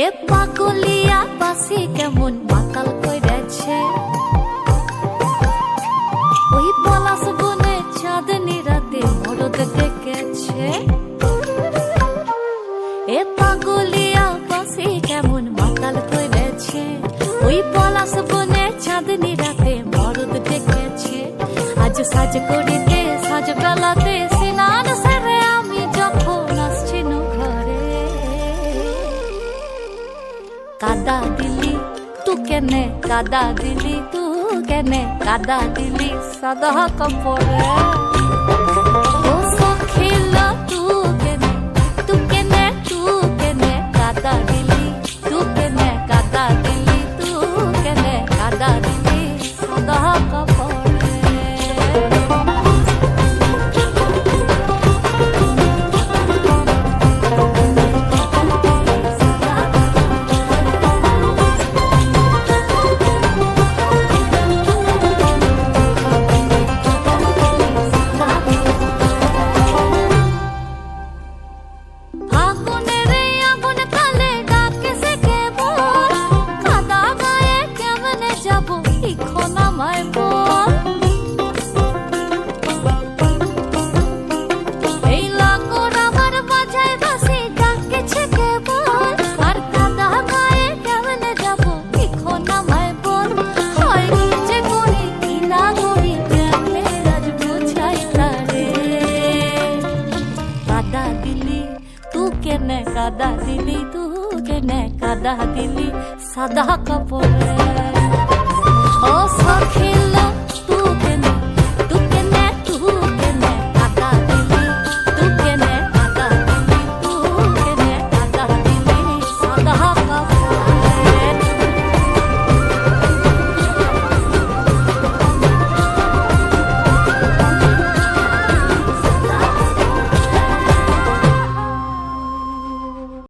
এ পাগলিয়া বাসি কেমন মাতাল কইরাছে, ওই পলাশ বনে চাঁদনি রাতে মরদ ডেকেছে। এ পাগলিয়া বাসি কেমন মাতাল কইরাছে, ওই পলাশ বনে চাঁদনি রাতে মরদ ডেকেছে। আজ সাজ করিতে সাজ বেলাতে স্নান সেরে আমি যখন আসছি ঘরে, কাদা দিলি তু কেনে, কাদা দিলি তু কেনে, কাদা দিলি সাদা কাপড়ে। ও সখিল তু কেনে, তু কেনে, তু কেনে কাদা দিলি, তু কেনে কাদা দিলি, তু কেনে কাদা দিলি সাদা কাপড়ে। কাদা দিলি তু কেনে, কাদা দিলি সাদা কাপড়ে। ও সখী